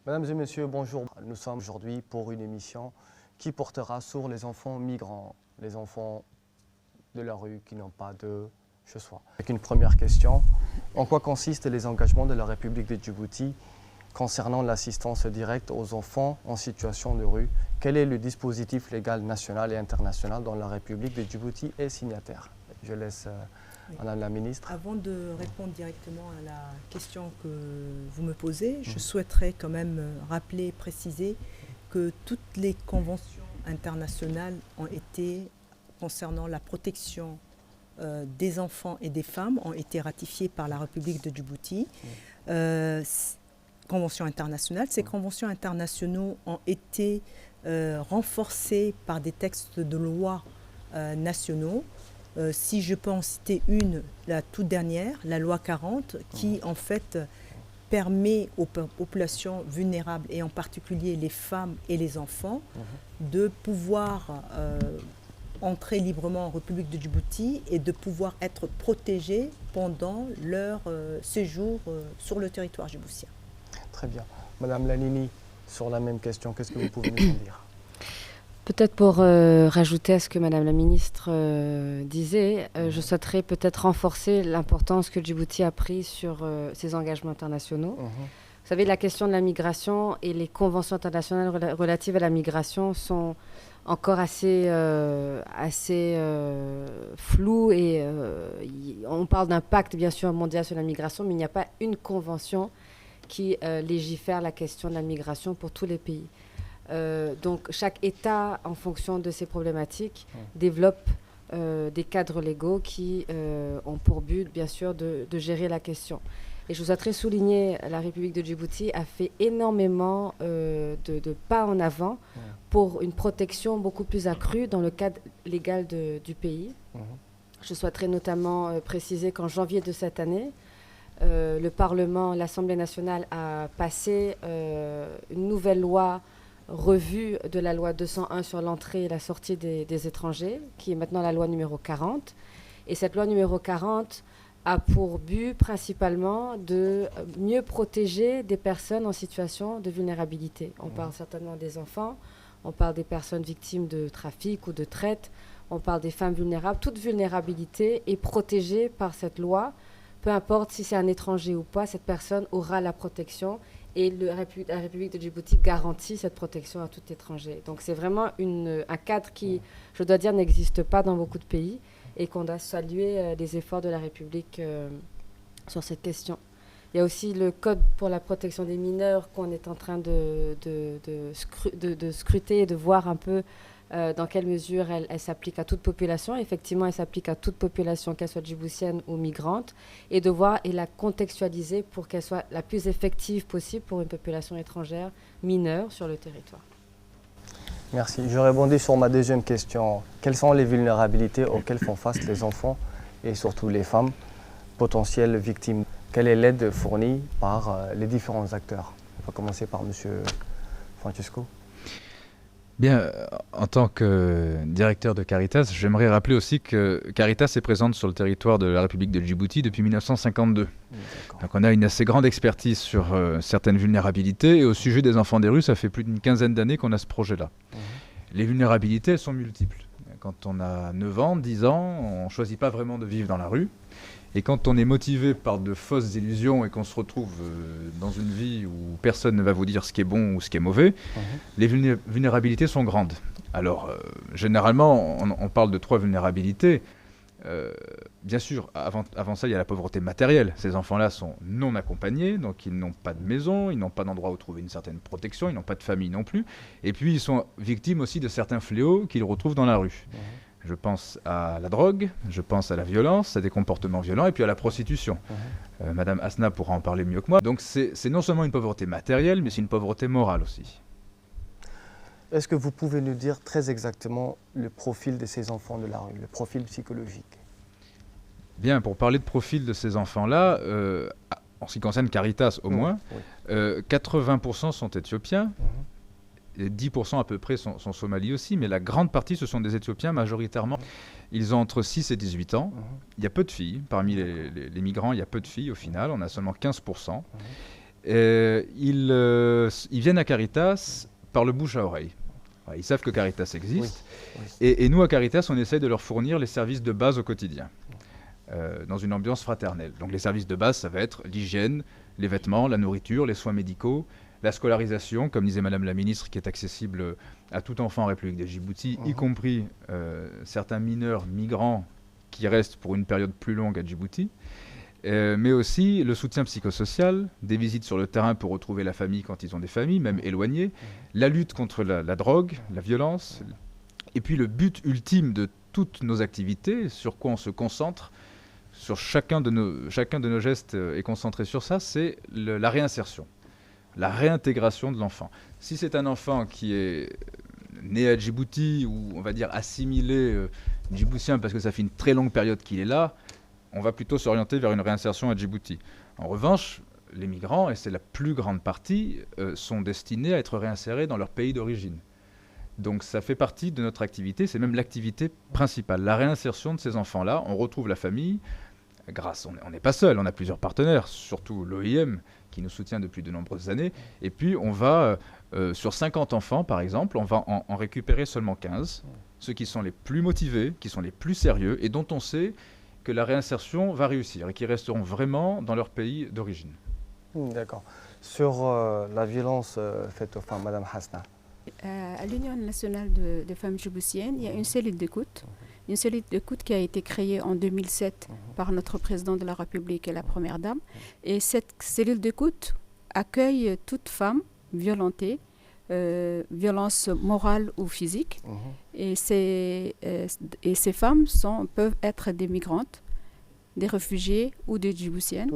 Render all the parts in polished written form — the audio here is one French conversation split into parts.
Mesdames et messieurs, bonjour. Nous sommes aujourd'hui pour une émission qui portera sur les enfants migrants, les enfants de la rue qui n'ont pas de chez soi. Avec une première question, en quoi consistent les engagements de la République de Djibouti concernant l'assistance directe aux enfants en situation de rue? Quel est le dispositif légal national et international dont la République de Djibouti est signataire? Je laisse Madame la ministre. Avant de répondre directement à la question que vous me posez, je souhaiterais quand même rappeler et préciser que toutes les conventions internationales ont été, concernant la protection des enfants et des femmes, ont été ratifiées par la République de Djibouti. Conventions internationales. Ces conventions internationales ont été renforcées par des textes de loi nationaux. Si je peux en citer une, la toute dernière, la loi 40, qui en fait permet aux populations vulnérables, et en particulier les femmes et les enfants, de pouvoir entrer librement en République de Djibouti et de pouvoir être protégés pendant leur séjour sur le territoire djiboutien. Très bien. Madame Lanini, sur la même question, qu'est-ce que vous pouvez nous en dire? Peut-être pour rajouter à ce que Madame la ministre disait, je souhaiterais peut-être renforcer l'importance que Djibouti a pris sur ses engagements internationaux. Vous savez, la question de la migration et les conventions internationales relatives à la migration sont encore assez floues et on parle d'un pacte bien sûr mondial sur la migration, mais il n'y a pas une convention qui légifère la question de la migration pour tous les pays. Donc chaque État, en fonction de ses problématiques, développe des cadres légaux qui ont pour but, bien sûr, de gérer la question. Et je souhaiterais souligner, la République de Djibouti a fait énormément de pas en avant pour une protection beaucoup plus accrue dans le cadre légal du pays. Je souhaiterais notamment préciser qu'en janvier de cette année, le Parlement, l'Assemblée nationale a passé une nouvelle loi revue de la loi 201 sur l'entrée et la sortie des étrangers, qui est maintenant la loi numéro 40. Et cette loi numéro 40 a pour but principalement de mieux protéger des personnes en situation de vulnérabilité. On parle certainement des enfants, on parle des personnes victimes de trafic ou de traite, on parle des femmes vulnérables. Toute vulnérabilité est protégée par cette loi. Peu importe si c'est un étranger ou pas, cette personne aura la protection. Et la République de Djibouti garantit cette protection à tout étranger. Donc c'est vraiment un cadre qui, je dois dire, n'existe pas dans beaucoup de pays et qu'on doit saluer les efforts de la République sur cette question. Il y a aussi le Code pour la protection des mineurs qu'on est en train de scruter et de voir un peu dans quelle mesure elle s'applique à toute population. Effectivement, elle s'applique à toute population, qu'elle soit djiboutienne ou migrante, et de voir et la contextualiser pour qu'elle soit la plus effective possible pour une population étrangère mineure sur le territoire. Merci. Je rebondis sur ma deuxième question. Quelles sont les vulnérabilités auxquelles font face les enfants et surtout les femmes potentielles victimes? Quelle est l'aide fournie par les différents acteurs? On va commencer par M. Francesco. Bien, en tant que directeur de Caritas, j'aimerais rappeler aussi que Caritas est présente sur le territoire de la République de Djibouti depuis 1952. Donc on a une assez grande expertise sur certaines vulnérabilités, et au sujet des enfants des rues, ça fait plus d'une quinzaine d'années qu'on a ce projet-là. Les vulnérabilités, elles sont multiples. Quand on a 9 ans, 10 ans, on ne choisit pas vraiment de vivre dans la rue. Et quand on est motivé par de fausses illusions et qu'on se retrouve dans une vie où personne ne va vous dire ce qui est bon ou ce qui est mauvais, les vulnérabilités sont grandes. Alors, généralement, on parle de 3 vulnérabilités. Bien sûr, avant ça, il y a la pauvreté matérielle. Ces enfants-là sont non accompagnés, donc ils n'ont pas de maison, ils n'ont pas d'endroit où trouver une certaine protection, ils n'ont pas de famille non plus. Et puis, ils sont victimes aussi de certains fléaux qu'ils retrouvent dans la rue. Je pense à la drogue, je pense à la violence, à des comportements violents, et puis à la prostitution. Madame Asna pourra en parler mieux que moi. Donc c'est non seulement une pauvreté matérielle, mais c'est une pauvreté morale aussi. Est-ce que vous pouvez nous dire très exactement le profil de ces enfants de la rue, le profil psychologique? Bien, pour parler de profil de ces enfants-là, en ce qui concerne Caritas au moins, 80% sont éthiopiens. 10% à peu près sont somalis aussi, mais la grande partie, ce sont des Éthiopiens majoritairement. Ils ont entre 6 et 18 ans. Il y a peu de filles. Parmi les migrants, il y a peu de filles au final. On a seulement 15%. Ils viennent à Caritas par le bouche à oreille. Ils savent que Caritas existe. Oui. Et nous, à Caritas, on essaye de leur fournir les services de base au quotidien, dans une ambiance fraternelle. Donc les services de base, ça va être l'hygiène, les vêtements, la nourriture, les soins médicaux, la scolarisation, comme disait Madame la Ministre, qui est accessible à tout enfant en République de Djibouti, y compris certains mineurs migrants qui restent pour une période plus longue à Djibouti. Mais aussi le soutien psychosocial, des visites sur le terrain pour retrouver la famille quand ils ont des familles, même éloignées, la lutte contre la drogue, la violence, et puis le but ultime de toutes nos activités, sur quoi on se concentre, sur chacun de nos gestes est concentré sur ça, c'est la réinsertion, la réintégration de l'enfant. Si c'est un enfant qui est né à Djibouti, ou on va dire assimilé djiboutien parce que ça fait une très longue période qu'il est là, on va plutôt s'orienter vers une réinsertion à Djibouti. En revanche, les migrants, et c'est la plus grande partie, sont destinés à être réinsérés dans leur pays d'origine. Donc ça fait partie de notre activité, c'est même l'activité principale, la réinsertion de ces enfants-là. On retrouve la famille, on n'est pas seul, on a plusieurs partenaires, surtout l'OIM qui nous soutient depuis de nombreuses années. Et puis on va, sur 50 enfants par exemple, on va en récupérer seulement 15, ceux qui sont les plus motivés, qui sont les plus sérieux et dont on sait que la réinsertion va réussir et qui resteront vraiment dans leur pays d'origine. D'accord. Sur la violence faite aux femmes, Madame Hasna. À l'Union nationale des femmes djiboutiennes, il y a une cellule d'écoute. Une cellule d'écoute qui a été créée en 2007 par notre président de la République et la première dame. Et cette cellule d'écoute accueille toute femme violentée, violence morale ou physique. Et ces femmes peuvent être des migrantes, des réfugiés ou des djiboutiennes.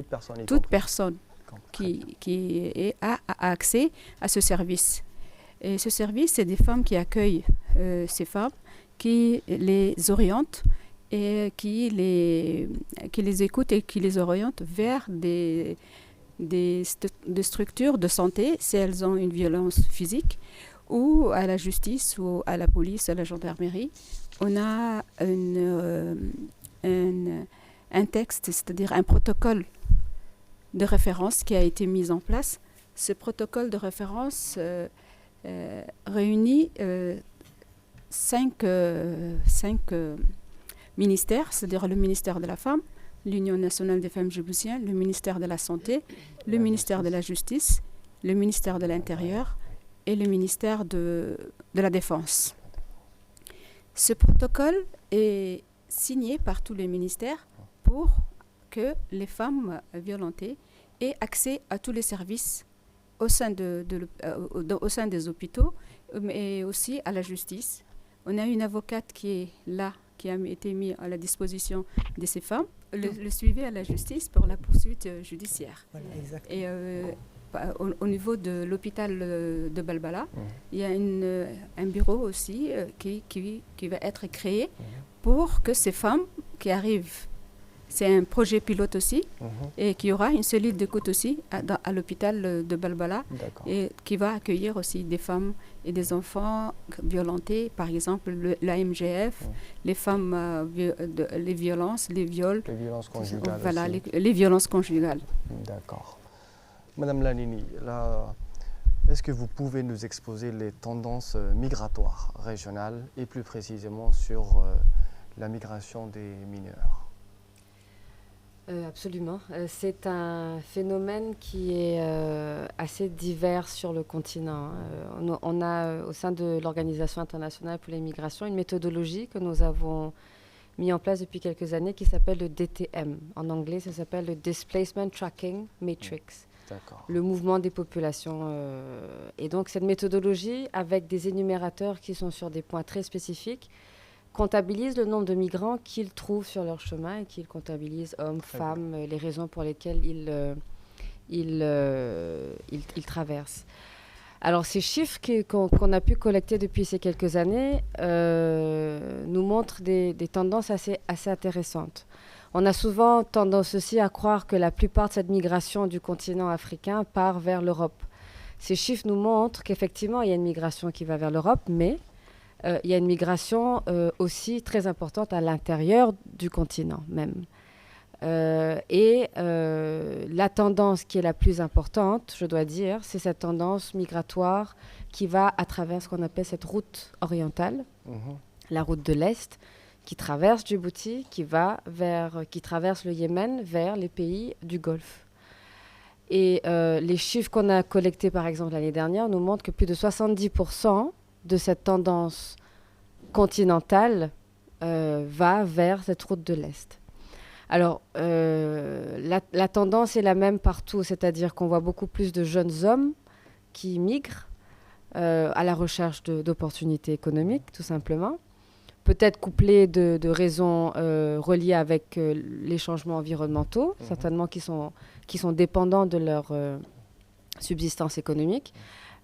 Toute personne qui a accès à ce service. Et ce service, c'est des femmes qui accueillent ces femmes, qui les orientent et qui les écoutent et qui les orientent vers des structures de santé si elles ont une violence physique, ou à la justice, ou à la police, à la gendarmerie. On a un texte, c'est-à-dire un protocole de référence qui a été mis en place. Ce protocole de référence réunit 5 ministères, c'est-à-dire le ministère de la Femme, l'Union nationale des femmes djiboutiennes, le ministère de la Santé, le ministère de la Justice, le ministère de l'Intérieur et le ministère de la Défense. Ce protocole est signé par tous les ministères pour que les femmes violentées aient accès à tous les services au sein des hôpitaux, mais aussi à la justice. On a une avocate qui est là, qui a été mise à la disposition de ces femmes, le suivi à la justice pour la poursuite judiciaire. Voilà, et au niveau de l'hôpital de Balbala, il y a un bureau aussi qui va être créé pour que ces femmes qui arrivent, c'est un projet pilote aussi, et qui aura une cellule d'écoute aussi à l'hôpital de Balbala, et qui va accueillir aussi des femmes et des enfants violentés, par exemple l'AMGF, les femmes, les violences, les viols. Les violences conjugales. Voilà, les violences conjugales. D'accord. Madame Lanini, là, est-ce que vous pouvez nous exposer les tendances migratoires régionales et plus précisément sur la migration des mineurs? Absolument. C'est un phénomène qui est assez divers sur le continent. On a au sein de l'Organisation internationale pour les migrations une méthodologie que nous avons mis en place depuis quelques années qui s'appelle le DTM. En anglais, ça s'appelle le Displacement Tracking Matrix. Le mouvement des populations. Et donc cette méthodologie, avec des énumérateurs qui sont sur des points très spécifiques, comptabilise le nombre de migrants qu'ils trouvent sur leur chemin et qu'ils comptabilisent hommes, femmes, les raisons pour lesquelles ils traversent. Alors ces chiffres qu'on a pu collecter depuis ces quelques années nous montrent des tendances assez intéressantes. On a souvent tendance aussi à croire que la plupart de cette migration du continent africain part vers l'Europe. Ces chiffres nous montrent qu'effectivement il y a une migration qui va vers l'Europe, mais il y a une migration aussi très importante à l'intérieur du continent même. La tendance qui est la plus importante, je dois dire, c'est cette tendance migratoire qui va à travers ce qu'on appelle cette route orientale, la route de l'Est, qui traverse Djibouti, qui traverse le Yémen vers les pays du Golfe. Et les chiffres qu'on a collectés, par exemple, l'année dernière, nous montrent que plus de 70% de cette tendance continentale va vers cette route de l'Est. Alors, la tendance est la même partout, c'est-à-dire qu'on voit beaucoup plus de jeunes hommes qui migrent à la recherche d'opportunités économiques, tout simplement. Peut-être couplées de raisons reliées avec les changements environnementaux, certainement qui sont dépendants de leur subsistance économique.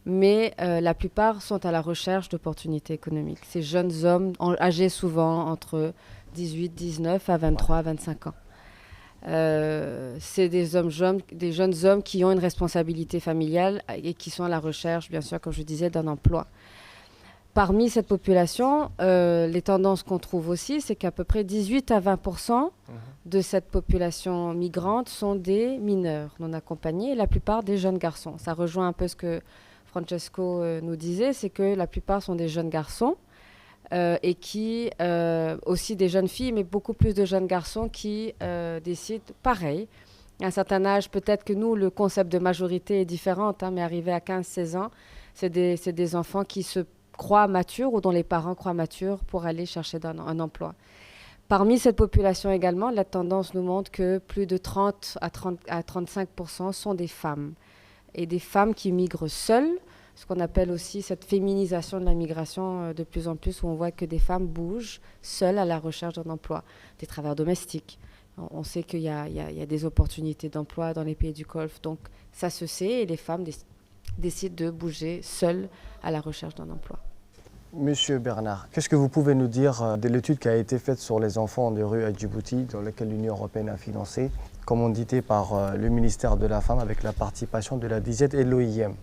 Mais la plupart sont à la recherche d'opportunités économiques. Ces jeunes hommes, âgés souvent entre 18, 19 à 23, 25 ans. C'est des jeunes hommes qui ont une responsabilité familiale et qui sont à la recherche, bien sûr, comme je disais, d'un emploi. Parmi cette population, les tendances qu'on trouve aussi, c'est qu'à peu près 18 à 20% de cette population migrante sont des mineurs non accompagnés, et la plupart des jeunes garçons. Ça rejoint un peu ce que Francesco nous disait, c'est que la plupart sont des jeunes garçons et qui, aussi des jeunes filles, mais beaucoup plus de jeunes garçons qui décident pareil. À un certain âge, peut-être que nous, le concept de majorité est différent, mais arrivé à 15-16 ans, c'est des enfants qui se croient matures ou dont les parents croient matures pour aller chercher un emploi. Parmi cette population également, la tendance nous montre que plus de 30 à 35% sont des femmes. Et des femmes qui migrent seules, ce qu'on appelle aussi cette féminisation de la migration de plus en plus, où on voit que des femmes bougent seules à la recherche d'un emploi, des travailleurs domestiques. On sait qu'il y a des opportunités d'emploi dans les pays du Golfe, donc ça se sait, et les femmes décident de bouger seules à la recherche d'un emploi. Monsieur Bernard, qu'est-ce que vous pouvez nous dire de l'étude qui a été faite sur les enfants de rue à Djibouti, dans laquelle l'Union européenne a financé, commandité par le ministère de la Femme avec la participation de la DIZ et de l'OIM?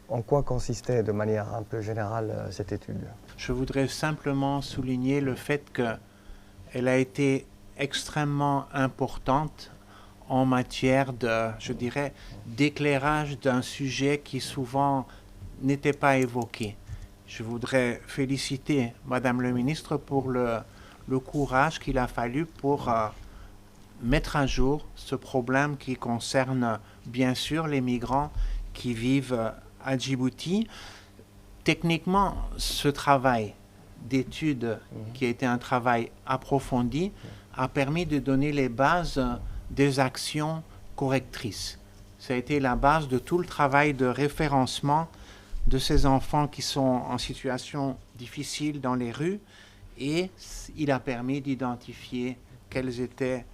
En quoi consistait de manière un peu générale cette étude? Je voudrais simplement souligner le fait qu'elle a été extrêmement importante en matière de, je dirais, d'éclairage d'un sujet qui souvent n'était pas évoqué. Je voudrais féliciter Madame le ministre pour le courage qu'il a fallu pour mettre à jour ce problème qui concerne bien sûr les migrants qui vivent à Djibouti. Techniquement, ce travail d'étude, qui a été un travail approfondi, a permis de donner les bases des actions correctrices. Ça a été la base de tout le travail de référencement de ces enfants qui sont en situation difficile dans les rues, et il a permis d'identifier quelles étaient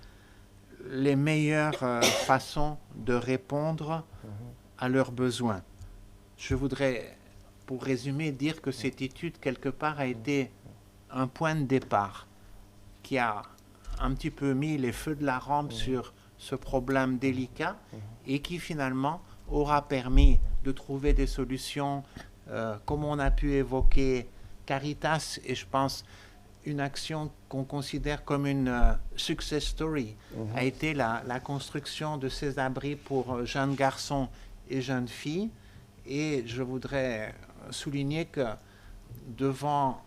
les meilleures façons de répondre à leurs besoins. Je voudrais, pour résumer, dire que cette étude, quelque part, a été un point de départ qui a un petit peu mis les feux de la rampe sur ce problème délicat et qui, finalement, aura permis de trouver des solutions, comme on a pu évoquer Caritas, et je pense une action qu'on considère comme une success story, a été la construction de ces abris pour jeunes garçons et jeunes filles. Et je voudrais souligner que devant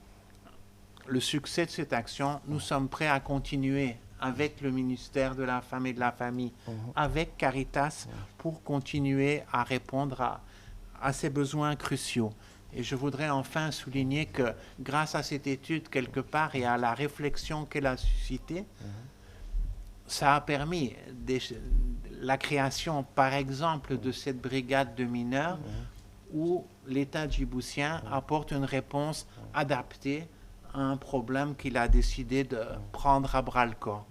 le succès de cette action, nous sommes prêts à continuer avec le ministère de la Femme et de la Famille, avec Caritas, pour continuer à répondre à ces besoins cruciaux. Et je voudrais enfin souligner que grâce à cette étude, quelque part, et à la réflexion qu'elle a suscitée, ça a permis la création, par exemple, de cette brigade de mineurs où l'État djiboutien apporte une réponse adaptée à un problème qu'il a décidé de prendre à bras-le-corps.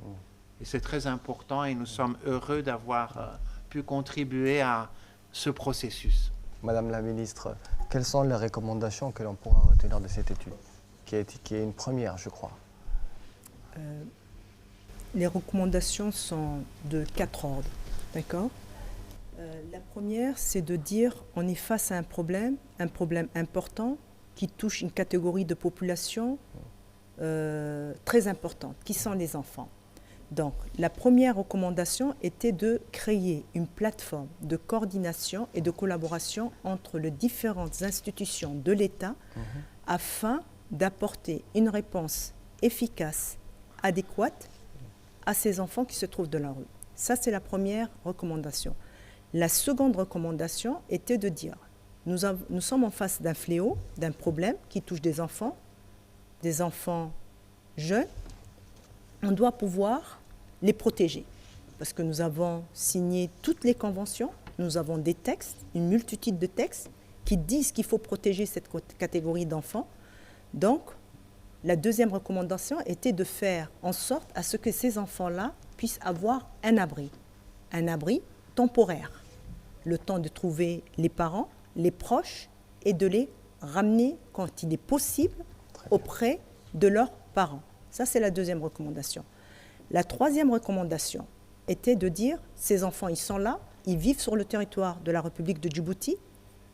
Et c'est très important et nous sommes heureux d'avoir pu contribuer à ce processus. Madame la ministre, quelles sont les recommandations que l'on pourra retenir de cette étude, qui est une première, je crois? Les recommandations sont de 4 ordres, d'accord? La première, c'est de dire on est face à un problème important qui touche une catégorie de population très importante, qui sont les enfants. Donc, la première recommandation était de créer une plateforme de coordination et de collaboration entre les différentes institutions de l'État afin d'apporter une réponse efficace, adéquate à ces enfants qui se trouvent dans la rue. Ça, c'est la première recommandation. La seconde recommandation était de dire, nous sommes en face d'un fléau, d'un problème qui touche des enfants jeunes. On doit pouvoir les protéger. Parce que nous avons signé toutes les conventions, nous avons des textes, une multitude de textes qui disent qu'il faut protéger cette catégorie d'enfants. Donc, la deuxième recommandation était de faire en sorte à ce que ces enfants-là puissent avoir un abri temporaire, le temps de trouver les parents, les proches et de les ramener quand il est possible auprès de leurs parents. Ça, c'est la deuxième recommandation. La troisième recommandation était de dire, ces enfants, ils sont là, ils vivent sur le territoire de la République de Djibouti,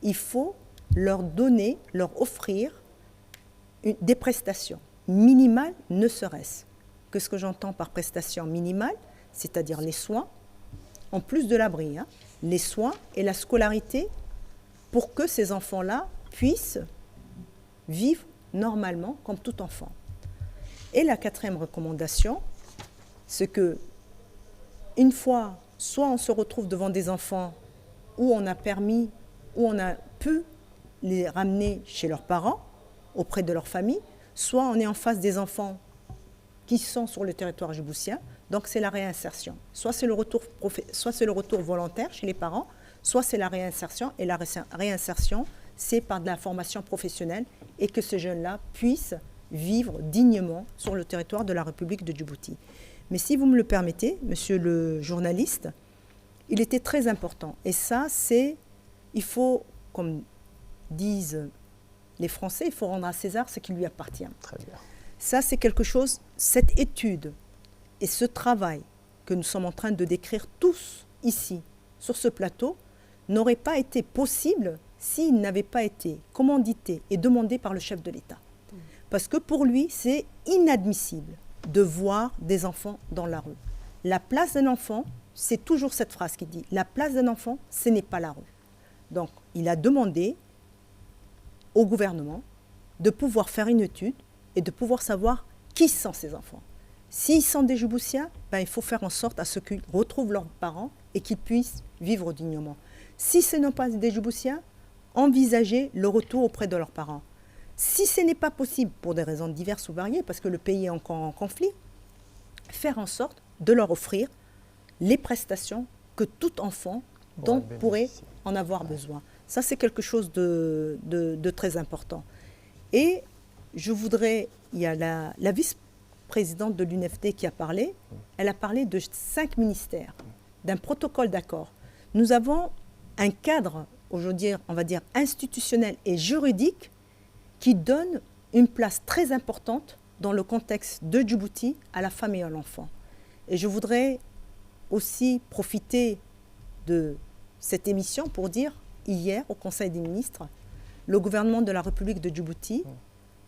il faut leur donner, leur offrir des prestations minimales, ne serait-ce. Qu'est-ce que j'entends par prestations minimales? C'est-à-dire les soins, en plus de l'abri, les soins et la scolarité pour que ces enfants-là puissent vivre normalement comme tout enfant. Et la quatrième recommandation, c'est que une fois, soit on se retrouve devant des enfants où on a pu les ramener chez leurs parents, auprès de leur famille, soit on est en face des enfants qui sont sur le territoire djiboutien, donc c'est la réinsertion. Soit c'est le retour volontaire chez les parents, soit c'est la réinsertion, et la réinsertion, c'est par de la formation professionnelle et que ces jeunes-là puissent vivre dignement sur le territoire de la République de Djibouti. Mais si vous me le permettez, monsieur le journaliste, il était très important. Et ça, il faut, comme disent les Français, il faut rendre à César ce qui lui appartient. Très bien. Ça, c'est quelque chose, cette étude et ce travail que nous sommes en train de décrire tous ici, sur ce plateau, n'aurait pas été possible s'il n'avait pas été commandité et demandé par le chef de l'État. Parce que pour lui, c'est inadmissible de voir des enfants dans la rue. La place d'un enfant, c'est toujours cette phrase qui dit « la place d'un enfant, ce n'est pas la rue ». Donc, il a demandé au gouvernement de pouvoir faire une étude et de pouvoir savoir qui sont ces enfants. S'ils sont des Djiboutiens, il faut faire en sorte à ce qu'ils retrouvent leurs parents et qu'ils puissent vivre dignement. Si ce n'est pas des Djiboutiens, envisager le retour auprès de leurs parents. Si ce n'est pas possible, pour des raisons diverses ou variées, parce que le pays est encore en conflit, faire en sorte de leur offrir les prestations que tout enfant dont pourrait en avoir besoin. Ça, c'est quelque chose de très important. Et je voudrais, il y a la vice-présidente de l'UNFD qui a parlé, elle a parlé de 5 ministères, d'un protocole d'accord. Nous avons un cadre, aujourd'hui, on va dire, institutionnel et juridique qui donne une place très importante dans le contexte de Djibouti à la femme et à l'enfant. Et je voudrais aussi profiter de cette émission pour dire, hier, au Conseil des ministres, le gouvernement de la République de Djibouti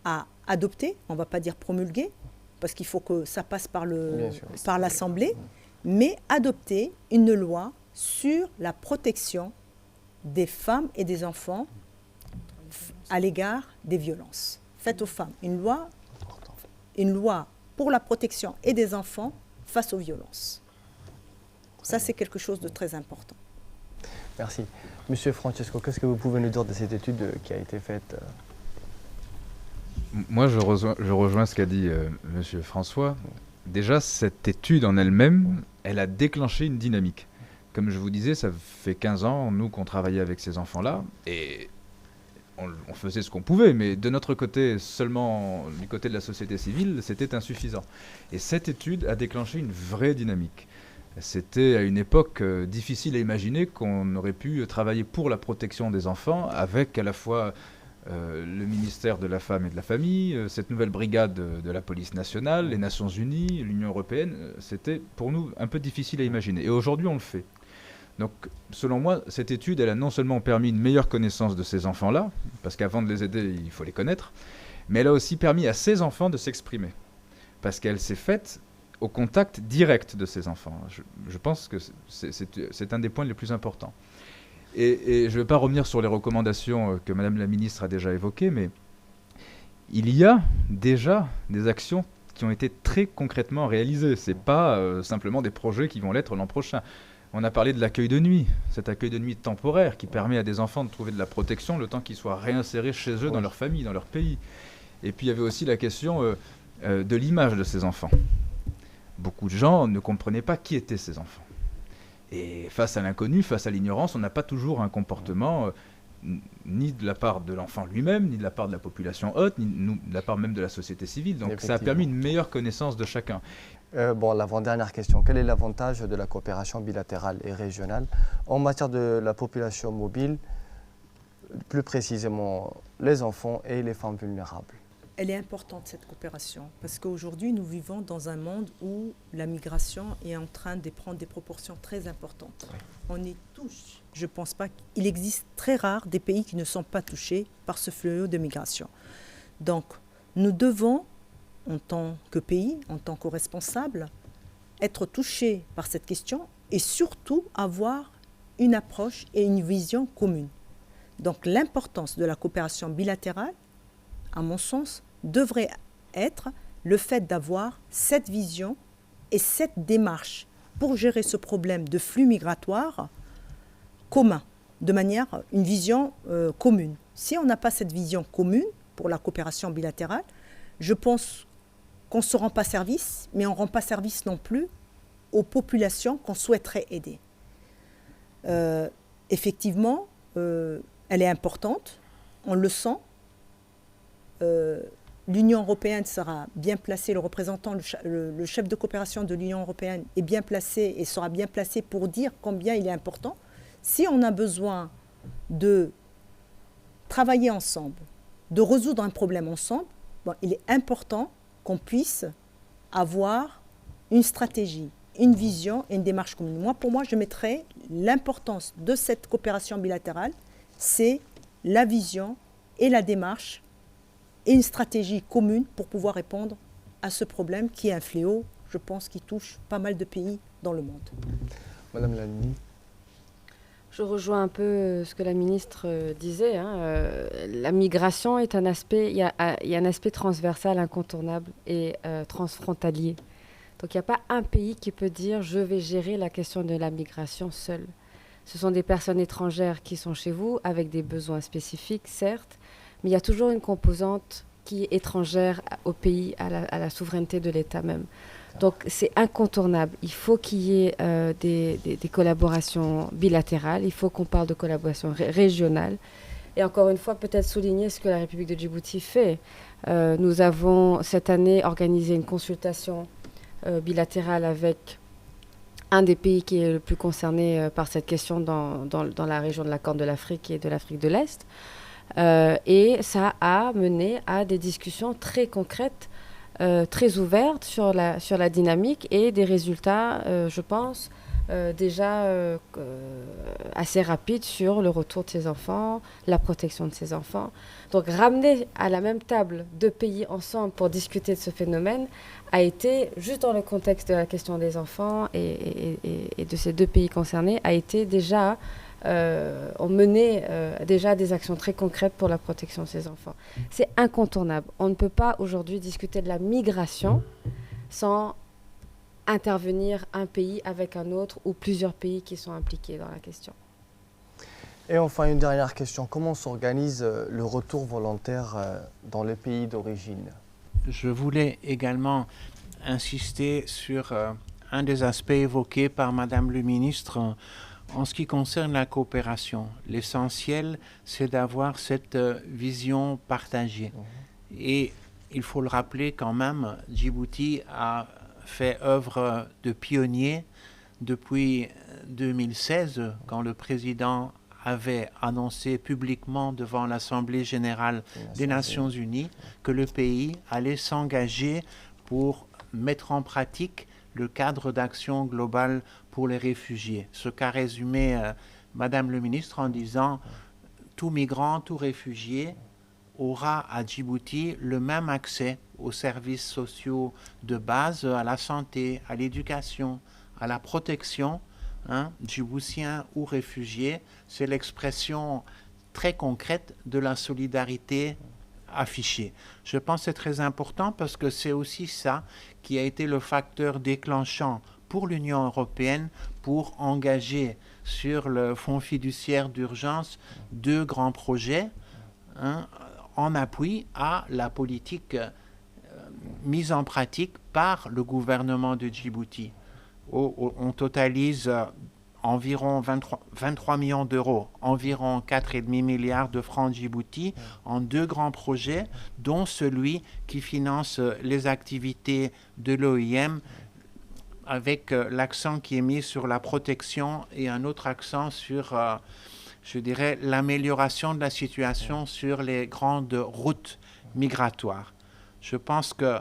a adopté, on ne va pas dire promulgué, parce qu'il faut que ça passe par l'Assemblée, mais adopté une loi sur la protection des femmes et des enfants à l'égard des violences faites aux femmes. Une loi pour la protection et des enfants face aux violences. Ça, c'est quelque chose de très important. Merci. Monsieur Francesco, qu'est-ce que vous pouvez nous dire de cette étude qui a été faite? Moi, je rejoins ce qu'a dit Monsieur François. Déjà, cette étude en elle-même, elle a déclenché une dynamique. Comme je vous disais, ça fait 15 ans, nous, qu'on travaillait avec ces enfants-là, et on faisait ce qu'on pouvait, mais de notre côté, seulement du côté de la société civile, c'était insuffisant. Et cette étude a déclenché une vraie dynamique. C'était à une époque difficile à imaginer qu'on aurait pu travailler pour la protection des enfants avec à la fois le ministère de la Femme et de la Famille, cette nouvelle brigade de la police nationale, les Nations Unies, l'Union européenne. C'était pour nous un peu difficile à imaginer. Et aujourd'hui, on le fait. Donc, selon moi, cette étude, elle a non seulement permis une meilleure connaissance de ces enfants-là, parce qu'avant de les aider, il faut les connaître, mais elle a aussi permis à ces enfants de s'exprimer. Parce qu'elle s'est faite au contact direct de ces enfants. Je pense que c'est un des points les plus importants. Et je ne vais pas revenir sur les recommandations que Madame la Ministre a déjà évoquées, mais il y a déjà des actions qui ont été très concrètement réalisées. Ce n'est pas simplement des projets qui vont l'être l'an prochain. On a parlé de l'accueil de nuit, cet accueil de nuit temporaire qui permet à des enfants de trouver de la protection le temps qu'ils soient réinsérés chez eux, dans leur famille, dans leur pays. Et puis il y avait aussi la question de l'image de ces enfants. Beaucoup de gens ne comprenaient pas qui étaient ces enfants. Et face à l'inconnu, face à l'ignorance, on n'a pas toujours un comportement ni de la part de l'enfant lui-même, ni de la part de la population haute, ni de la part même de la société civile. Donc ça a permis une meilleure connaissance de chacun. L'avant-dernière question. Quel est l'avantage de la coopération bilatérale et régionale en matière de la population mobile, plus précisément les enfants et les femmes vulnérables? Elle est importante, cette coopération, parce qu'aujourd'hui, nous vivons dans un monde où la migration est en train de prendre des proportions très importantes. Oui. On est touché. Je ne pense pas qu'il existe très rare des pays qui ne sont pas touchés par ce fléau de migration. Donc, nous devons, en tant que pays, en tant que responsables, être touchés par cette question et surtout avoir une approche et une vision commune. Donc, l'importance de la coopération bilatérale, à mon sens, devrait être le fait d'avoir cette vision et cette démarche pour gérer ce problème de flux migratoire commun, de manière, une vision commune. Si on n'a pas cette vision commune pour la coopération bilatérale, je pense qu'on ne se rend pas service, mais on ne rend pas service non plus aux populations qu'on souhaiterait aider. Effectivement, elle est importante, on le sent. L'Union européenne sera bien placée, le représentant, le chef de coopération de l'Union européenne est bien placé et sera bien placé pour dire combien il est important. Si on a besoin de travailler ensemble, de résoudre un problème ensemble, il est important qu'on puisse avoir une stratégie, une vision et une démarche commune. Pour moi, je mettrais l'importance de cette coopération bilatérale, c'est la vision et la démarche et une stratégie commune pour pouvoir répondre à ce problème qui est un fléau, je pense, qui touche pas mal de pays dans le monde. Madame la ministre. Je rejoins un peu ce que la ministre disait. La migration est un aspect, il y a un aspect transversal, incontournable et transfrontalier. Donc il n'y a pas un pays qui peut dire « je vais gérer la question de la migration seul ». Ce sont des personnes étrangères qui sont chez vous avec des besoins spécifiques, certes, mais il y a toujours une composante qui est étrangère au pays, à la souveraineté de l'État même. Donc c'est incontournable. Il faut qu'il y ait des collaborations bilatérales, il faut qu'on parle de collaboration régionale. Et encore une fois, peut-être souligner ce que la République de Djibouti fait. Nous avons cette année organisé une consultation bilatérale avec un des pays qui est le plus concerné par cette question dans la région de la Corne de l'Afrique et de l'Afrique de l'Est. Et ça a mené à des discussions très concrètes, très ouvertes sur la dynamique et des résultats, je pense, déjà assez rapides sur le retour de ces enfants, la protection de ces enfants. Donc ramener à la même table deux pays ensemble pour discuter de ce phénomène a été, juste dans le contexte de la question des enfants et de ces deux pays concernés, a été déjà... ont mené déjà des actions très concrètes pour la protection de ces enfants. C'est incontournable. On ne peut pas aujourd'hui discuter de la migration sans intervenir un pays avec un autre ou plusieurs pays qui sont impliqués dans la question. Et enfin, une dernière question. Comment s'organise le retour volontaire dans les pays d'origine? Je voulais également insister sur un des aspects évoqués par Madame le ministre en ce qui concerne la coopération. L'essentiel, c'est d'avoir cette vision partagée. Et il faut le rappeler quand même, Djibouti a fait œuvre de pionnier depuis 2016, quand le président avait annoncé publiquement devant l'Assemblée générale des Nations Unies que le pays allait s'engager pour mettre en pratique le cadre d'action globale pour les réfugiés. Ce qu'a résumé Madame le ministre en disant « tout migrant, tout réfugié aura à Djibouti le même accès aux services sociaux de base, à la santé, à l'éducation, à la protection, djiboutiens ou réfugiés. C'est l'expression très concrète de la solidarité affichée. Je pense que c'est très important parce que c'est aussi ça qui a été le facteur déclenchant pour l'Union européenne pour engager sur le Fonds fiduciaire d'urgence 2 grands projets en appui à la politique mise en pratique par le gouvernement de Djibouti. On totalise environ 23 millions d'euros, environ 4,5 milliards de francs Djibouti en 2 grands projets, dont celui qui finance les activités de l'OIM avec l'accent qui est mis sur la protection et un autre accent sur, je dirais, l'amélioration de la situation sur les grandes routes migratoires. Je pense que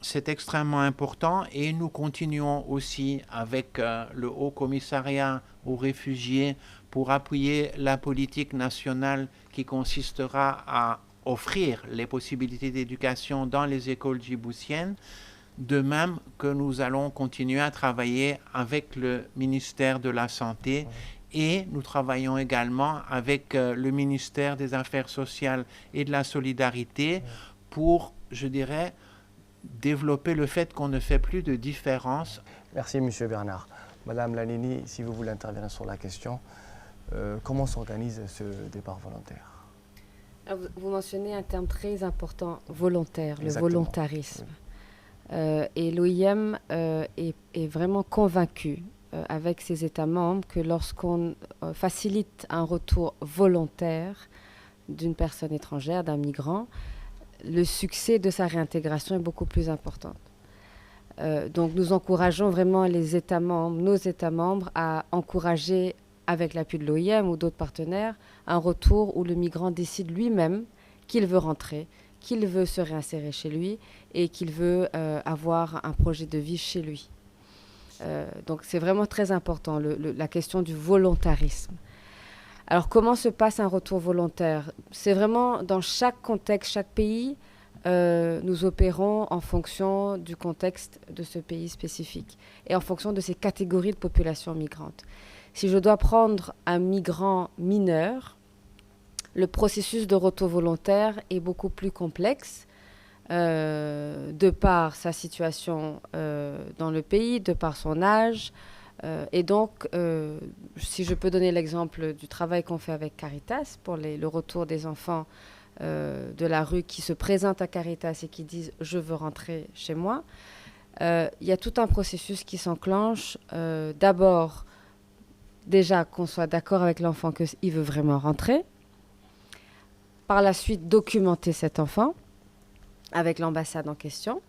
c'est extrêmement important et nous continuons aussi avec le Haut Commissariat aux réfugiés pour appuyer la politique nationale qui consistera à offrir les possibilités d'éducation dans les écoles djiboutiennes, de même que nous allons continuer à travailler avec le ministère de la Santé et nous travaillons également avec le ministère des Affaires sociales et de la Solidarité pour, je dirais, développer le fait qu'on ne fait plus de différence. Merci, M. Bernard. Madame Lanini, si vous voulez intervenir sur la question, comment s'organise ce départ volontaire? Vous mentionnez un terme très important, volontaire, Exactement. Le volontarisme. Et l'OIM est vraiment convaincu avec ses États membres que lorsqu'on facilite un retour volontaire d'une personne étrangère, d'un migrant, le succès de sa réintégration est beaucoup plus important. Donc nous encourageons vraiment les États membres, nos États membres, à encourager, avec l'appui de l'OIM ou d'autres partenaires, un retour où le migrant décide lui-même qu'il veut rentrer, qu'il veut se réinsérer chez lui et qu'il veut avoir un projet de vie chez lui. Donc c'est vraiment très important, la question du volontarisme. Alors comment se passe un retour volontaire? C'est vraiment dans chaque contexte, chaque pays, nous opérons en fonction du contexte de ce pays spécifique et en fonction de ces catégories de population migrantes. Si je dois prendre un migrant mineur, le processus de retour volontaire est beaucoup plus complexe de par sa situation dans le pays, de par son âge. Et donc, si je peux donner l'exemple du travail qu'on fait avec Caritas pour le retour des enfants de la rue qui se présentent à Caritas et qui disent « je veux rentrer chez moi », il y a tout un processus qui s'enclenche. D'abord, déjà qu'on soit d'accord avec l'enfant qu'il veut vraiment rentrer. Par la suite, documenter cet enfant avec l'ambassade en question.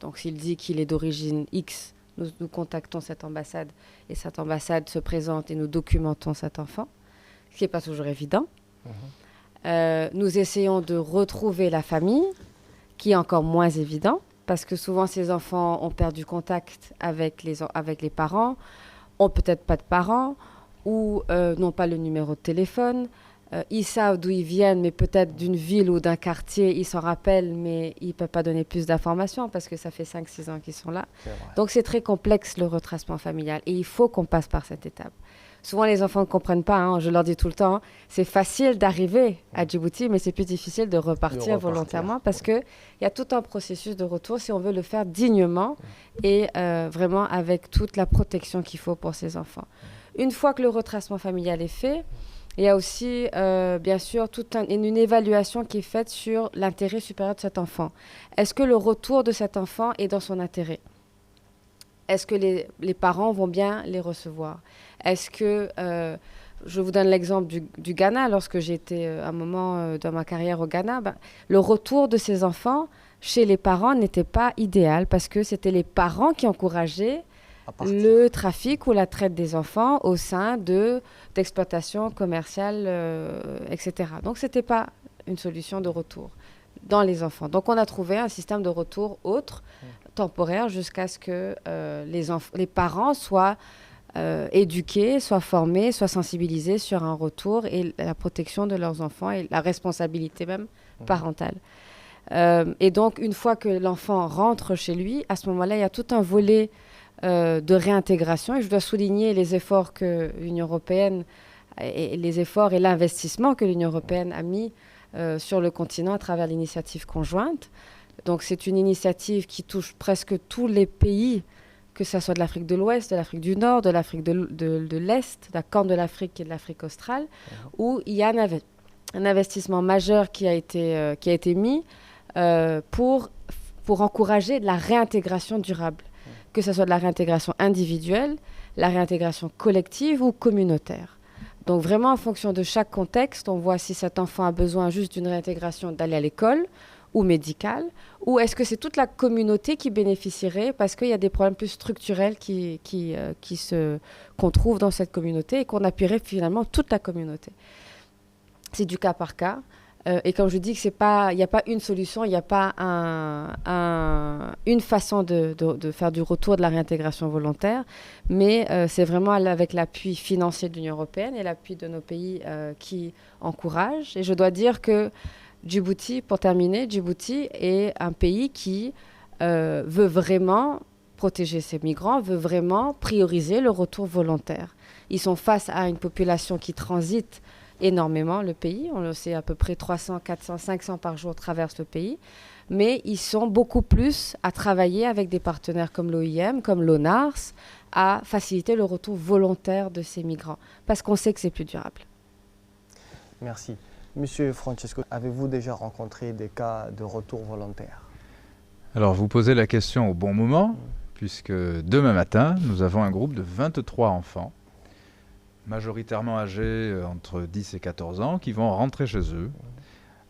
Donc, s'il dit qu'il est d'origine X, nous contactons cette ambassade et cette ambassade se présente et nous documentons cet enfant, ce qui n'est pas toujours évident. Nous essayons de retrouver la famille, qui est encore moins évident, parce que souvent ces enfants ont perdu contact avec les parents, ont peut-être pas de parents ou n'ont pas le numéro de téléphone. Ils savent d'où ils viennent, mais peut-être d'une ville ou d'un quartier, ils s'en rappellent, mais ils ne peuvent pas donner plus d'informations parce que ça fait 5-6 ans qu'ils sont là. Donc c'est très complexe le retracement familial et il faut qu'on passe par cette étape. Souvent les enfants ne comprennent pas, je leur dis tout le temps, c'est facile d'arriver à Djibouti, mais c'est plus difficile de repartir volontairement parce qu'il y a tout un processus de retour si on veut le faire dignement et vraiment avec toute la protection qu'il faut pour ces enfants. Une fois que le retracement familial est fait, il y a aussi, bien sûr, une évaluation qui est faite sur l'intérêt supérieur de cet enfant. Est-ce que le retour de cet enfant est dans son intérêt? Est-ce que les parents vont bien les recevoir? Est-ce que, je vous donne l'exemple du Ghana, lorsque j'étais un moment dans ma carrière au Ghana, le retour de ces enfants chez les parents n'était pas idéal parce que c'était les parents qui encourageaient le trafic ou la traite des enfants au sein d'exploitations commerciales, etc. Donc, ce n'était pas une solution de retour dans les enfants. Donc, on a trouvé un système de retour autre, temporaire, jusqu'à ce que les parents soient éduqués, soient formés, soient sensibilisés sur un retour et la protection de leurs enfants et la responsabilité même parentale. Et donc, une fois que l'enfant rentre chez lui, à ce moment-là, il y a tout un volet de réintégration. Et je dois souligner les efforts que l'Union européenne et les efforts et l'investissement que l'Union européenne a mis sur le continent à travers l'initiative conjointe. Donc, c'est une initiative qui touche presque tous les pays, que ce soit de l'Afrique de l'Ouest, de l'Afrique du Nord, de l'Afrique de l'Est, de la Corne de l'Afrique et de l'Afrique australe, où il y a un investissement majeur qui a été mis pour encourager la réintégration durable, que ce soit de la réintégration individuelle, la réintégration collective ou communautaire. Donc vraiment, en fonction de chaque contexte, on voit si cet enfant a besoin juste d'une réintégration d'aller à l'école ou médicale, ou est-ce que c'est toute la communauté qui bénéficierait parce qu'il y a des problèmes plus structurels qu'on trouve dans cette communauté et qu'on appuierait finalement toute la communauté. C'est du cas par cas. Et comme je dis, il n'y a pas une solution, il n'y a pas une façon de faire du retour de la réintégration volontaire, mais c'est vraiment avec l'appui financier de l'Union européenne et l'appui de nos pays qui encouragent. Et je dois dire que Djibouti, pour terminer, Djibouti est un pays qui veut vraiment protéger ses migrants, veut vraiment prioriser le retour volontaire. Ils sont face à une population qui transite énormément le pays. On le sait, à peu près 300, 400, 500 par jour traversent le pays. Mais ils sont beaucoup plus à travailler avec des partenaires comme l'OIM, comme l'ONARS, à faciliter le retour volontaire de ces migrants, parce qu'on sait que c'est plus durable. Merci. Monsieur Francesco, avez-vous déjà rencontré des cas de retour volontaire? Alors, vous posez la question au bon moment, puisque demain matin, nous avons un groupe de 23 enfants, majoritairement âgés entre 10 et 14 ans, qui vont rentrer chez eux.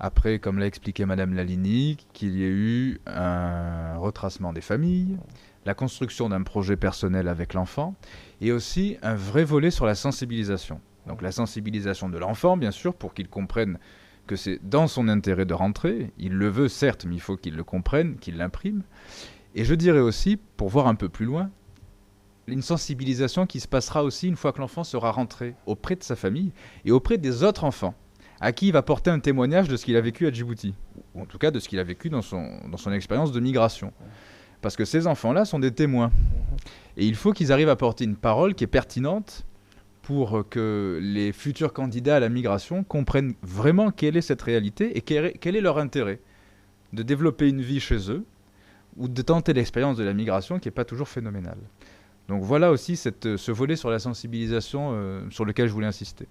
Après, comme l'a expliqué Madame Lalini, qu'il y ait eu un retracement des familles, la construction d'un projet personnel avec l'enfant, et aussi un vrai volet sur la sensibilisation. Donc la sensibilisation de l'enfant, bien sûr, pour qu'il comprenne que c'est dans son intérêt de rentrer. Il le veut, certes, mais il faut qu'il le comprenne, qu'il l'imprime. Et je dirais aussi, pour voir un peu plus loin, une sensibilisation qui se passera aussi une fois que l'enfant sera rentré auprès de sa famille et auprès des autres enfants, à qui il va porter un témoignage de ce qu'il a vécu à Djibouti, ou en tout cas de ce qu'il a vécu dans son expérience de migration. Parce que ces enfants-là sont des témoins. Et il faut qu'ils arrivent à porter une parole qui est pertinente pour que les futurs candidats à la migration comprennent vraiment quelle est cette réalité et quel est leur intérêt de développer une vie chez eux ou de tenter l'expérience de la migration qui n'est pas toujours phénoménale. Donc voilà aussi ce volet sur la sensibilisation sur lequel je voulais insister.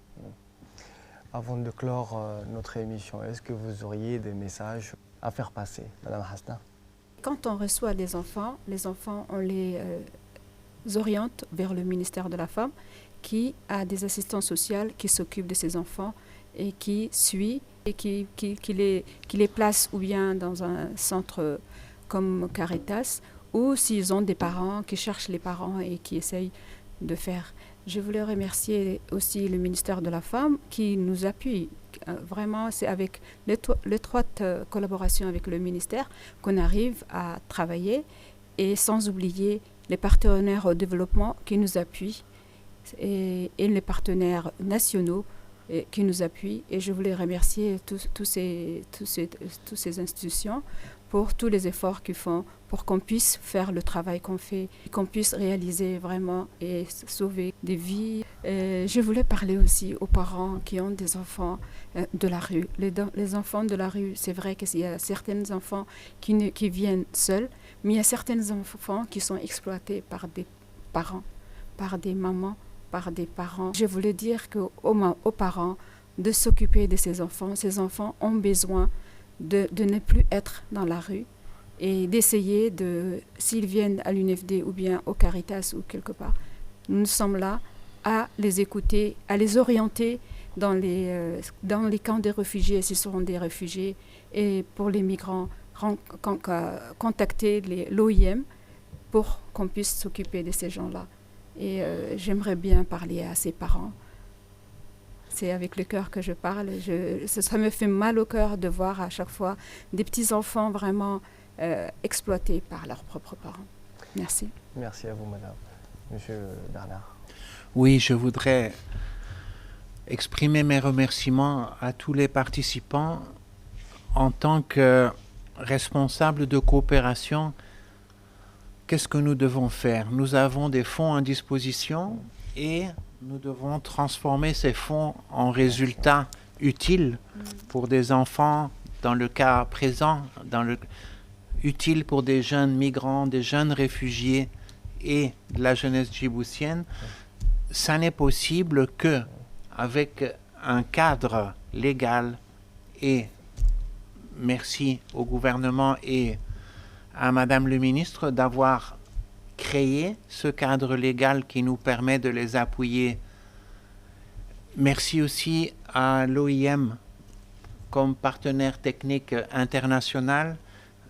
Avant de clore notre émission, est-ce que vous auriez des messages à faire passer, Madame Hasna? Quand on reçoit les enfants, on les oriente vers le ministère de la Femme qui a des assistants sociaux qui s'occupent de ces enfants et qui suit et qui les place ou bien dans un centre comme Caritas ou s'ils ont des parents qui cherchent les parents et qui essayent de faire. Je voulais remercier aussi le ministère de la Femme qui nous appuie. Vraiment, c'est avec l'étroite collaboration avec le ministère qu'on arrive à travailler et sans oublier les partenaires au développement qui nous appuient et les partenaires nationaux qui nous appuient. Et je voulais remercier toutes ces institutions pour tous les efforts qu'ils font pour qu'on puisse faire le travail qu'on fait, qu'on puisse réaliser vraiment et sauver des vies. Je voulais parler aussi aux parents qui ont des enfants de la rue. Les enfants de la rue, c'est vrai qu'il y a certains enfants qui viennent seuls, mais il y a certains enfants qui sont exploités par des parents, par des mamans, par des parents. Je voulais dire aux parents de s'occuper de ces enfants. Ces enfants ont besoin de ne plus être dans la rue et d'essayer s'ils viennent à l'UNFD ou bien au Caritas ou quelque part, nous sommes là à les écouter, à les orienter dans les camps des réfugiés, s'ils seront des réfugiés, et pour les migrants, contacter l'OIM pour qu'on puisse s'occuper de ces gens-là. Et j'aimerais bien parler à ces parents. C'est avec le cœur que je parle. Ça me fait mal au cœur de voir à chaque fois des petits-enfants vraiment exploités par leurs propres parents. Merci. Merci à vous, Madame. Monsieur Bernard. Oui, je voudrais exprimer mes remerciements à tous les participants. En tant que responsable de coopération, qu'est-ce que nous devons faire? Nous avons des fonds à disposition et nous devons transformer ces fonds en résultats utiles pour des enfants, dans le cas présent, utiles pour des jeunes migrants, des jeunes réfugiés et de la jeunesse djiboutienne. Ça n'est possible que avec un cadre légal, et merci au gouvernement et à Madame le ministre d'avoir créé ce cadre légal qui nous permet de les appuyer. Merci aussi à l'OIM comme partenaire technique international.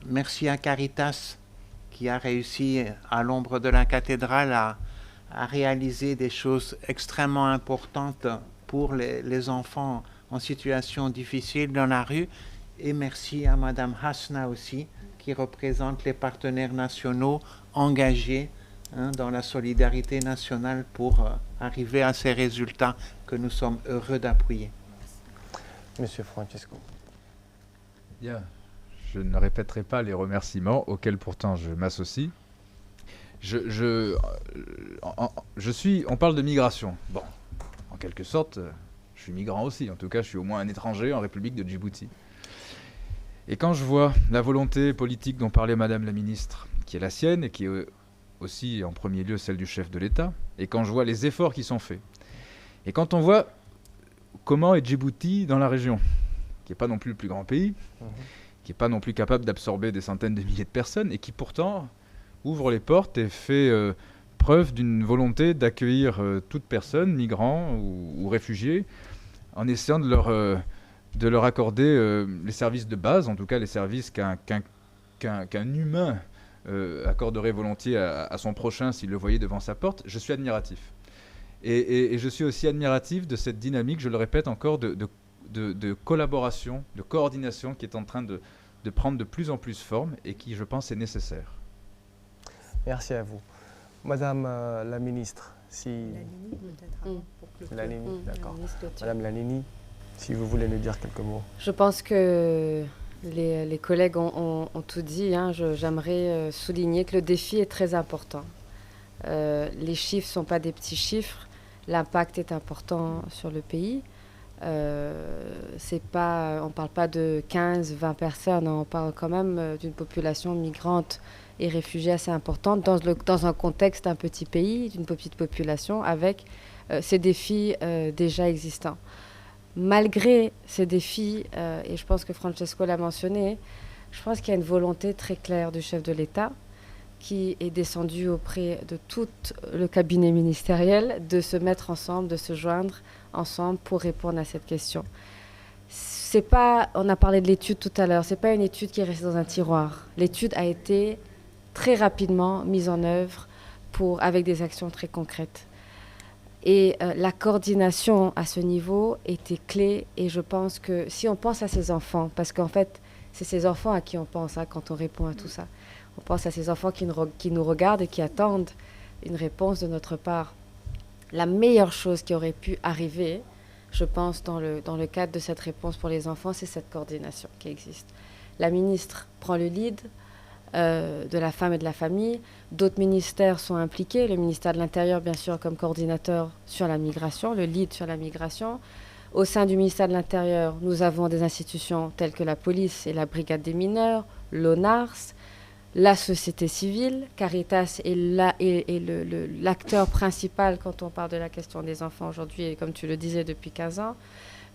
Merci à Caritas qui a réussi à l'ombre de la cathédrale à réaliser des choses extrêmement importantes pour les enfants en situation difficile dans la rue. Et merci à Madame Hasna aussi, qui représente les partenaires nationaux engagés dans la solidarité nationale pour arriver à ces résultats que nous sommes heureux d'appuyer. Monsieur Francesco. Bien, je ne répéterai pas les remerciements auxquels pourtant je m'associe. On parle de migration. Bon, en quelque sorte, je suis migrant aussi. En tout cas, je suis au moins un étranger en République de Djibouti. Et quand je vois la volonté politique dont parlait Madame la ministre, qui est la sienne et qui est aussi en premier lieu celle du chef de l'État, et quand je vois les efforts qui sont faits, et quand on voit comment est Djibouti dans la région, qui n'est pas non plus le plus grand pays, qui n'est pas non plus capable d'absorber des centaines de milliers de personnes, et qui pourtant ouvre les portes et fait preuve d'une volonté d'accueillir toute personne, migrants ou réfugiés, en essayant de leur accorder les services de base, en tout cas les services qu'un humain accorderait volontiers à son prochain s'il le voyait devant sa porte. Je suis admiratif. Et je suis aussi admiratif de cette dynamique, je le répète encore, de collaboration, de coordination qui est en train de prendre de plus en plus forme et qui, je pense, est nécessaire. Merci à vous. Madame la ministre, si... Lanini, d'accord. Madame Lanini, si vous voulez nous dire quelques mots. Je pense que les collègues ont tout dit. J'aimerais souligner que le défi est très important. Les chiffres ne sont pas des petits chiffres. L'impact est important sur le pays. On ne parle pas de 15, 20 personnes. On parle quand même d'une population migrante et réfugiée assez importante dans un contexte d'un petit pays, d'une petite population, avec ces défis déjà existants. Malgré ces défis, et je pense que Francesco l'a mentionné, je pense qu'il y a une volonté très claire du chef de l'État qui est descendu auprès de tout le cabinet ministériel de se mettre ensemble, de se joindre ensemble pour répondre à cette question. On a parlé de l'étude tout à l'heure, ce n'est pas une étude qui est restée dans un tiroir. L'étude a été très rapidement mise en œuvre avec des actions très concrètes. Et la coordination à ce niveau était clé. Et je pense que si on pense à ces enfants, parce qu'en fait, c'est ces enfants à qui on pense quand on répond à tout ça. On pense à ces enfants qui nous regardent et qui attendent une réponse de notre part. La meilleure chose qui aurait pu arriver, je pense, dans le cadre de cette réponse pour les enfants, c'est cette coordination qui existe. La ministre prend le lead de la femme et de la famille. D'autres ministères sont impliqués. Le ministère de l'Intérieur, bien sûr, comme coordinateur sur la migration, le lead sur la migration. Au sein du ministère de l'Intérieur, nous avons des institutions telles que la police et la brigade des mineurs, l'ONARS, la société civile. Caritas est l'acteur principal quand on parle de la question des enfants aujourd'hui, et comme tu le disais, depuis 15 ans.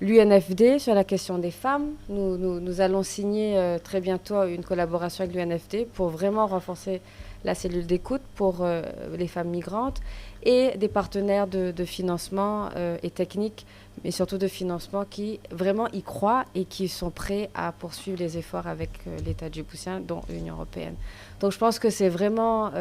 L'UNFD sur la question des femmes. Nous allons signer très bientôt une collaboration avec l'UNFD pour vraiment renforcer la cellule d'écoute pour les femmes migrantes, et des partenaires de financement et techniques, mais surtout de financement qui vraiment y croient et qui sont prêts à poursuivre les efforts avec l'État djiboutien, dont l'Union européenne. Donc je pense que c'est vraiment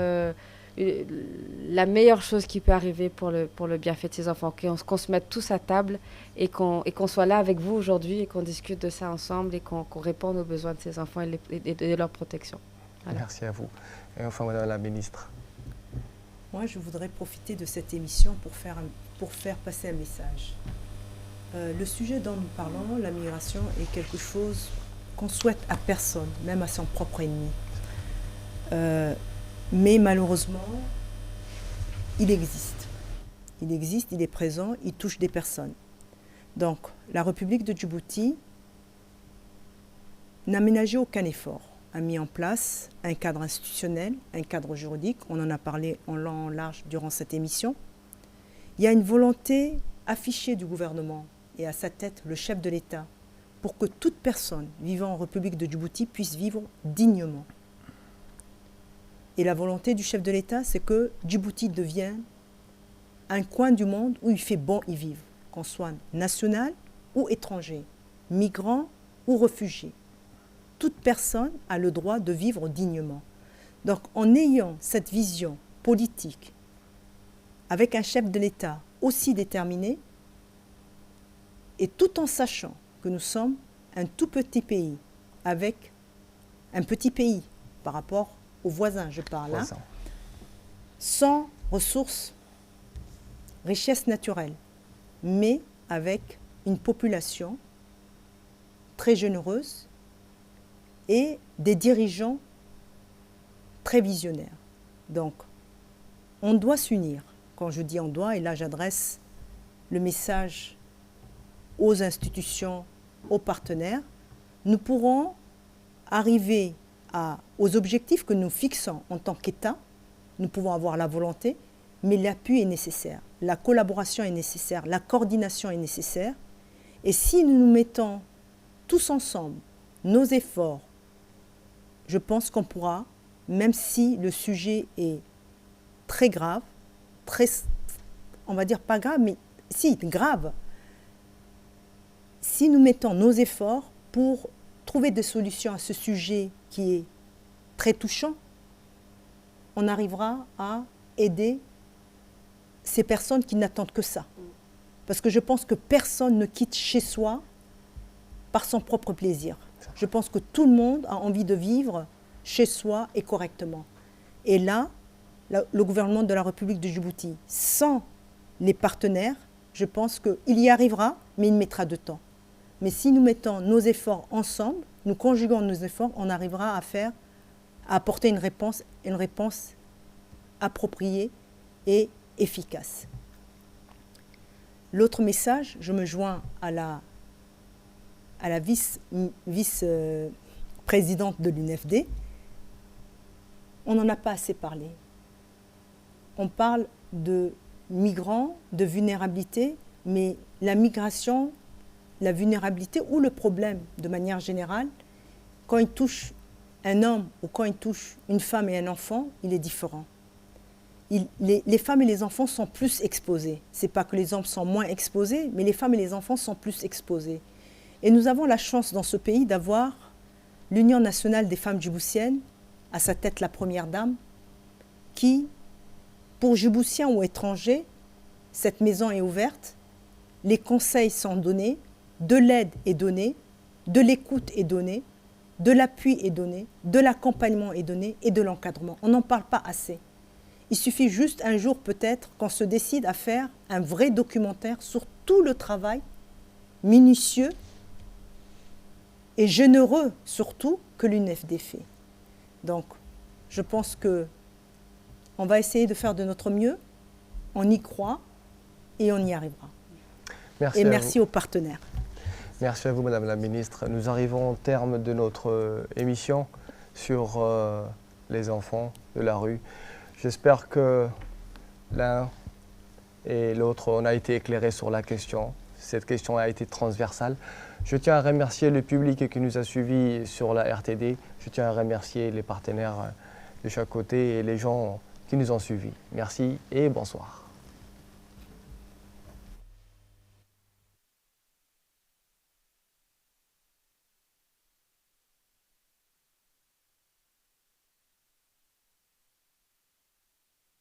la meilleure chose qui peut arriver pour le bienfait de ces enfants, qu'on se mette tous à table et qu'on soit là avec vous aujourd'hui et qu'on discute de ça ensemble et qu'on réponde aux besoins de ces enfants et de leur protection. Voilà. Merci à vous. Et enfin, Madame la ministre. Moi, je voudrais profiter de cette émission pour faire passer un message. Le sujet dont nous parlons, la migration, est quelque chose qu'on souhaite à personne, même à son propre ennemi. Mais malheureusement, il existe. Il existe, il est présent, il touche des personnes. Donc, la République de Djibouti n'a ménagé aucun effort, a mis en place un cadre institutionnel, un cadre juridique. On en a parlé en long, en large durant cette émission. Il y a une volonté affichée du gouvernement et à sa tête le chef de l'État pour que toute personne vivant en République de Djibouti puisse vivre dignement. Et la volonté du chef de l'État, c'est que Djibouti devienne un coin du monde où il fait bon y vivre, qu'on soit national ou étranger, migrant ou réfugié. Toute personne a le droit de vivre dignement. Donc, en ayant cette vision politique, avec un chef de l'État aussi déterminé, et tout en sachant que nous sommes un tout petit pays, avec un petit pays par rapport aux voisins, je parle, hein, sans ressources, richesses naturelles, mais avec une population très généreuse et des dirigeants très visionnaires. Donc, on doit s'unir. Quand je dis on doit, et là j'adresse le message aux institutions, aux partenaires, nous pourrons arriver aux objectifs que nous fixons en tant qu'État. Nous pouvons avoir la volonté, mais l'appui est nécessaire, la collaboration est nécessaire, la coordination est nécessaire. Et si nous nous mettons tous ensemble nos efforts, je pense qu'on pourra, même si le sujet est très grave, on va dire pas grave, mais si, grave, si nous mettons nos efforts pour trouver des solutions à ce sujet qui est très touchant, on arrivera à aider ces personnes qui n'attendent que ça. Parce que je pense que personne ne quitte chez soi par son propre plaisir. Je pense que tout le monde a envie de vivre chez soi et correctement. Et là, le gouvernement de la République de Djibouti, sans les partenaires, je pense qu'il y arrivera, mais il mettra de temps. Mais si nous mettons nos efforts ensemble, nous conjuguons nos efforts, on arrivera à apporter une réponse appropriée et efficace. L'autre message, je me joins à la vice-présidente de l'UNFD. On n'en a pas assez parlé. On parle de migrants, de vulnérabilité, mais la migration, la vulnérabilité ou le problème de manière générale, quand il touche un homme ou quand il touche une femme et un enfant, il est différent. Les femmes et les enfants sont plus exposés. Ce n'est pas que les hommes sont moins exposés, mais les femmes et les enfants sont plus exposés. Et nous avons la chance dans ce pays d'avoir l'Union nationale des femmes djiboutiennes, à sa tête la première dame, qui, pour Djiboutiens ou étrangers, cette maison est ouverte, les conseils sont donnés, de l'aide est donnée, de l'écoute est donnée, de l'appui est donné, de l'accompagnement est donné et de l'encadrement. On n'en parle pas assez. Il suffit juste un jour peut-être qu'on se décide à faire un vrai documentaire sur tout le travail minutieux et généreux surtout que l'UNFD fait. Donc, je pense qu'on va essayer de faire de notre mieux, on y croit et on y arrivera. Et merci aux partenaires. Merci à vous, Madame la Ministre. Nous arrivons au terme de notre émission sur les enfants de la rue. J'espère que l'un et l'autre, on a été éclairés sur la question. Cette question a été transversale. Je tiens à remercier le public qui nous a suivis sur la RTD. Je tiens à remercier les partenaires de chaque côté et les gens qui nous ont suivis. Merci et bonsoir.